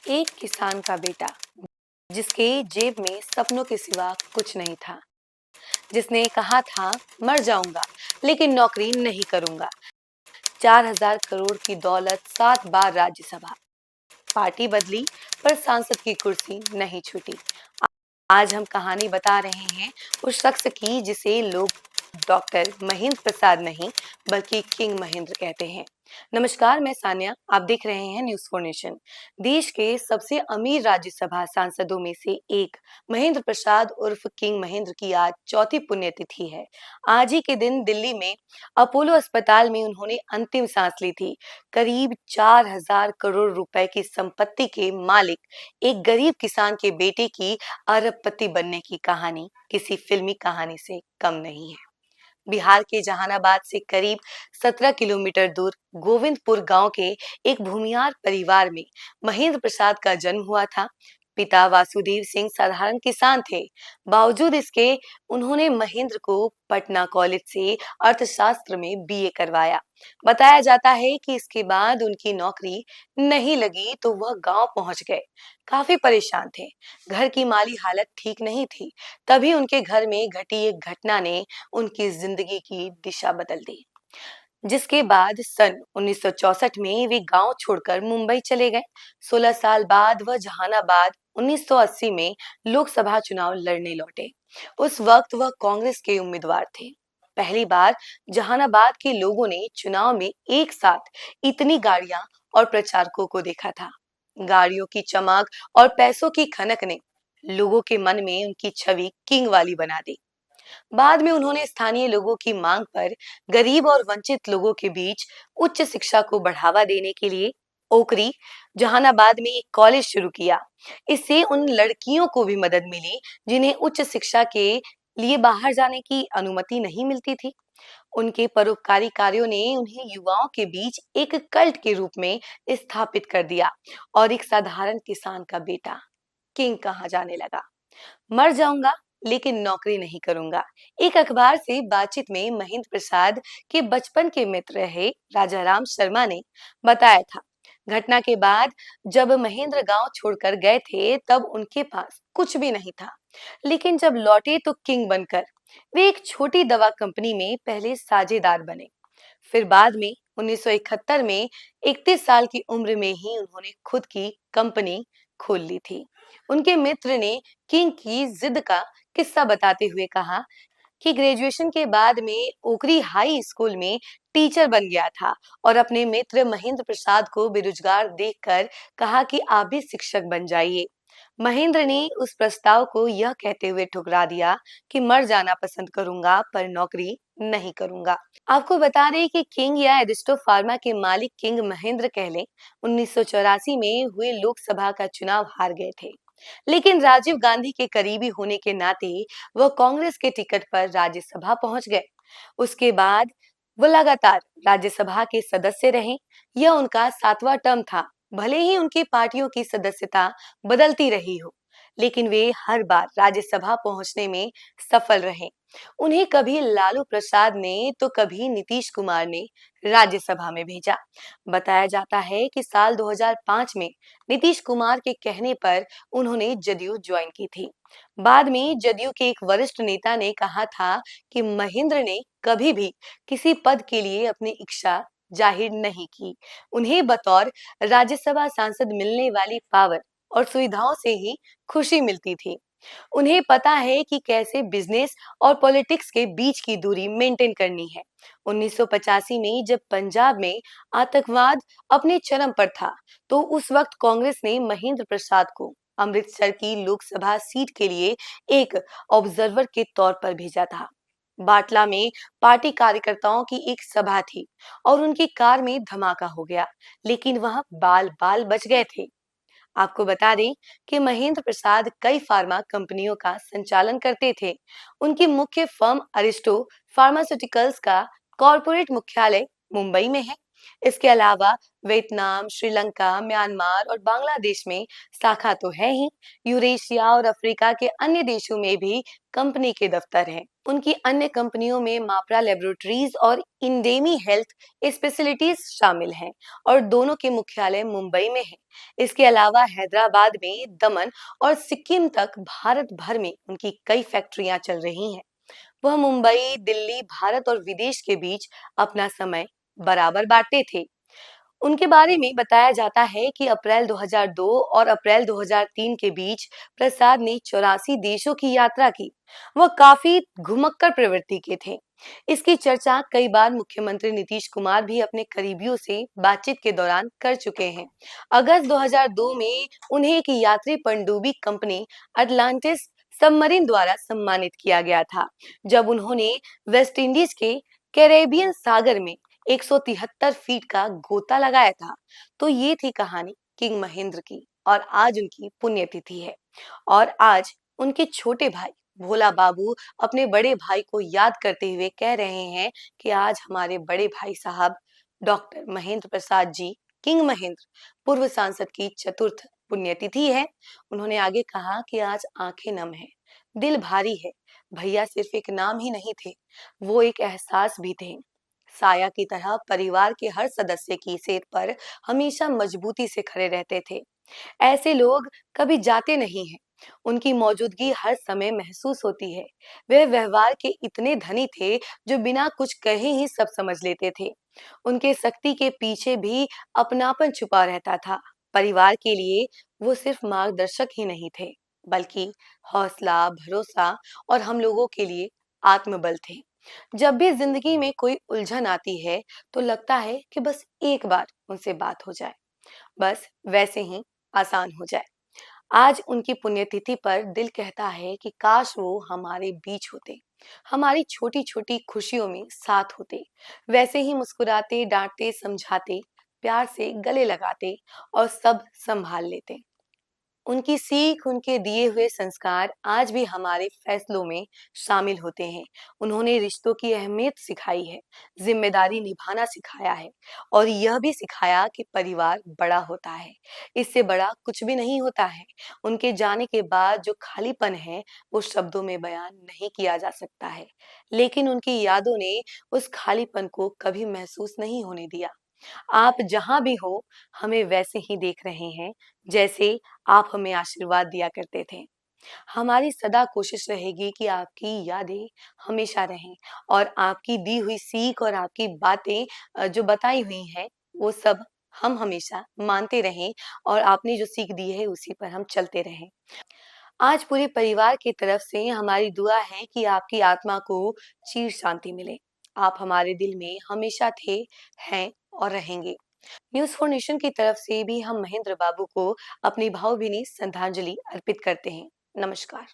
एक किसान का बेटा जिसके जेब में सपनों के सिवा कुछ नहीं था, जिसने कहा था मर जाऊंगा लेकिन नौकरी नहीं करूंगा। 4,000 करोड़ की दौलत, 7 बार राज्यसभा, पार्टी बदली पर सांसद की कुर्सी नहीं छूटी। आज हम कहानी बता रहे हैं उस शख्स की जिसे लोग डॉक्टर महेंद्र प्रसाद नहीं बल्कि किंग महेंद्र कहते हैं। नमस्कार, मैं सान्या, आप देख रहे हैं न्यूज़ फॉर नेशन। देश के सबसे अमीर राज्यसभा सांसदों में से एक महेंद्र प्रसाद उर्फ किंग महेंद्र की आज चौथी पुण्यतिथि है। आज ही के दिन दिल्ली में अपोलो अस्पताल में उन्होंने अंतिम सांस ली थी। करीब 4,000 करोड़ रुपए की संपत्ति के मालिक एक गरीब किसान के बेटे की अरबपति बनने की कहानी किसी फिल्मी कहानी से कम नहीं है। बिहार के जहानाबाद से करीब 17 किलोमीटर दूर गोविंदपुर गांव के एक भूमियार परिवार में महेंद्र प्रसाद का जन्म हुआ था। पिता वासुदेव सिंह साधारण किसान थे। बावजूद इसके उन्होंने महेंद्र को पटना कॉलेज से अर्थशास्त्र में बीए करवाया। बताया जाता है कि इसके बाद उनकी नौकरी नहीं लगी तो वह गांव पहुंच गए। काफी परेशान थे, घर की माली हालत ठीक नहीं थी। तभी उनके घर में घटी एक घटना ने उनकी जिंदगी की दिशा बदल दी, जिसके बाद सन 1964 में वे गांव छोड़कर मुंबई चले गए। 16 साल बाद वह जहानाबाद 1980 में लोकसभा चुनाव लड़ने लौटे। उस वक्त वह कांग्रेस के उम्मीदवार थे। पहली बार जहानाबाद के लोगों ने चुनाव में एक साथ इतनी गाड़ियां और प्रचारकों को देखा था। गाड़ियों की चमक और पैसों की खनक ने लोगों के मन में उनकी छवि किंग वाली बना दी। बाद में उन्होंने स्थानीय लोगों की मांग पर गरीब और वंचित लोगों के बीच उच्च शिक्षा को बढ़ावा देने के लिए ओकरी, जहानाबाद में एक कॉलेज शुरू किया। इससे उन लड़कियों को भी मदद मिली जिन्हें उच्च शिक्षा के लिए बाहर जाने की अनुमति नहीं मिलती थी। उनके परोपकारी कार्यों ने उन्हें युवाओं के बीच एक कल्ट के रूप में स्थापित कर दिया और एक साधारण किसान का बेटा किंग कहा जाने लगा। मर जाऊंगा लेकिन नौकरी नहीं करूंगा। एक अखबार से बातचीत में महेंद्र प्रसाद के बचपन के मित्र रहे राजा राम शर्मा ने बताया था, घटना के बाद जब महेंद्र गांव छोड़कर गए थे तब उनके पास कुछ भी नहीं था, लेकिन जब लौटे तो किंग बनकर वे एक छोटी दवा कंपनी में पहले साझेदार बने। फिर बाद में 1971 में 31 साल की उम्र में ही उन्होंने खुद की कंपनी खोल ली थी। उनके मित्र ने किंग की जिद का किस्सा बताते हुए कहा कि ग्रेजुएशन के बाद में ओकरी हाई स्कूल में टीचर बन गया था और अपने मित्र महेंद्र प्रसाद को बेरोजगार देखकर कहा कि आप भी शिक्षक बन जाइए। महेंद्र ने उस प्रस्ताव को यह कहते हुए ठुकरा दिया कि मर जाना पसंद करूंगा पर नौकरी नहीं करूंगा। आपको बता दें कि किंग या एरिस्टो फार्मा के मालिक किंग महेंद्र कहले 1984 में हुए लोकसभा का चुनाव हार गए थे, लेकिन राजीव गांधी के करीबी होने के नाते वह कांग्रेस के टिकट पर राज्यसभा पहुंच गए। उसके बाद वो लगातार राज्यसभा के सदस्य रहे। यह उनका 7वां टर्म था। भले ही उनकी पार्टियों की सदस्यता बदलती रही हो, लेकिन वे हर बार राज्यसभा पहुंचने में सफल रहे। उन्हें कभी लालू प्रसाद ने तो कभी नीतीश कुमार ने राज्यसभा में भेजा। बताया जाता है कि साल 2005 में नीतीश कुमार के कहने पर उन्होंने जदयू ज्वाइन की थी। बाद में जदयू के एक वरिष्ठ नेता ने कहा था कि महेंद्र ने कभी भी किसी पद के लिए अपनी इच्छा जाहिर नहीं की। उन्हें बतौर राज्यसभा सांसद मिलने वाली पावर और सुविधाओं से ही खुशी मिलती थी। उन्हें पता है कि कैसे बिजनेस और पॉलिटिक्स के बीच की दूरी मेंटेन करनी है। 1985 में जब पंजाब में आतंकवाद अपने चरम पर था, तो उस वक्त कांग्रेस ने महेंद्र प्रसाद को अमृतसर की लोकसभा सीट के लिए एक ऑब्जर्वर के तौर पर भेजा था। बाटला में पार्टी कार्यकर्ताओं की एक सभा थी और उनकी कार में धमाका हो गया, लेकिन वह बाल बाल बच गए थे। आपको बता दें कि महेंद्र प्रसाद कई फार्मा कंपनियों का संचालन करते थे। उनकी मुख्य फर्म अरिस्टो फार्मास्यूटिकल्स का कॉरपोरेट मुख्यालय मुंबई में है। इसके अलावा वियतनाम, श्रीलंका, म्यांमार और बांग्लादेश में शाखा तो है ही, यूरेशिया और अफ्रीका के अन्य देशों में भी कंपनी के दफ्तर हैं। उनकी अन्य कंपनियों में माप्रा लेबोरेटरीज और इंडेमी हेल्थ स्पेशलिटीज शामिल हैं और दोनों के मुख्यालय मुंबई में हैं। इसके अलावा हैदराबाद में, दमन और सिक्किम तक भारत भर में उनकी कई फैक्ट्रियां चल रही हैं। वह मुंबई, दिल्ली, भारत और विदेश के बीच अपना समय बराबर बांटते थे। उनके बारे में बताया जाता है कि अप्रैल 2002 और अप्रैल 2003 के बीच प्रसाद ने 84 देशों की यात्रा की। वह काफी घुमक्कड़ प्रवृत्ति के थे। इसकी चर्चा कई बार मुख्यमंत्री नीतीश कुमार भी अपने करीबियों से बातचीत के दौरान कर चुके हैं। अगस्त 2002 में उन्हें एक यात्री पनडुब्बी कंपनी अटलांटिस सबमरीन द्वारा सम्मानित किया गया था, जब उन्होंने वेस्ट इंडीज के कैरेबियन सागर में 173 फीट का गोता लगाया था। तो ये थी कहानी किंग महेंद्र की और आज उनकी पुण्यतिथि है। और आज उनके छोटे भाई भोला बाबू अपने बड़े भाई को याद करते हुए कह रहे हैं कि आज हमारे बड़े भाई साहब डॉक्टर महेंद्र प्रसाद जी, किंग महेंद्र, पूर्व सांसद की चतुर्थ पुण्यतिथि है। उन्होंने आगे कहा कि आज आंखें नम है, दिल भारी है। भैया सिर्फ एक नाम ही नहीं थे, वो एक एहसास भी थे। साया की तरह परिवार के हर सदस्य की सेहत पर हमेशा मजबूती से खड़े रहते थे। ऐसे लोग कभी जाते नहीं हैं, उनकी मौजूदगी हर समय महसूस होती है। वे व्यवहार के इतने धनी थे जो बिना कुछ कहे ही सब समझ लेते थे। उनके शक्ति के पीछे भी अपनापन छुपा रहता था। परिवार के लिए वो सिर्फ मार्गदर्शक ही नहीं थे, बल्कि हौसला, भरोसा और हम लोगों के लिए आत्मबल थे। जब भी जिंदगी में कोई उलझन आती है तो लगता है कि बस एक बार उनसे बात हो जाए, बस वैसे ही आसान हो जाए। आज उनकी पुण्यतिथि पर दिल कहता है कि काश वो हमारे बीच होते, हमारी छोटी छोटी खुशियों में साथ होते, वैसे ही मुस्कुराते, डांटते, समझाते, प्यार से गले लगाते और सब संभाल लेते। उनकी सीख, उनके दिए हुए संस्कार आज भी हमारे फैसलों में शामिल होते हैं। उन्होंने रिश्तों की अहमियत सिखाई है, जिम्मेदारी निभाना सिखाया है और यह भी सिखाया कि परिवार बड़ा होता है, इससे बड़ा कुछ भी नहीं होता है। उनके जाने के बाद जो खालीपन है वो शब्दों में बयान नहीं किया जा सकता है, लेकिन उनकी यादों ने उस खालीपन को कभी महसूस नहीं होने दिया। आप जहां भी हो, हमें वैसे ही देख रहे हैं जैसे आप हमें आशीर्वाद दिया करते थे। हमारी सदा कोशिश रहेगी कि आपकी यादें हमेशा रहें और आपकी दी हुई सीख और आपकी बातें जो बताई हुई हैं वो सब हम हमेशा मानते रहें और आपने जो सीख दी है उसी पर हम चलते रहें। आज पूरे परिवार की तरफ से हमारी दुआ है कि आपकी आत्मा को चिर शांति मिले। आप हमारे दिल में हमेशा थे, हैं और रहेंगे। न्यूज़ फॉर नेशन की तरफ से भी हम महेंद्र बाबू को अपनी भावभीनी श्रद्धांजलि अर्पित करते हैं। नमस्कार।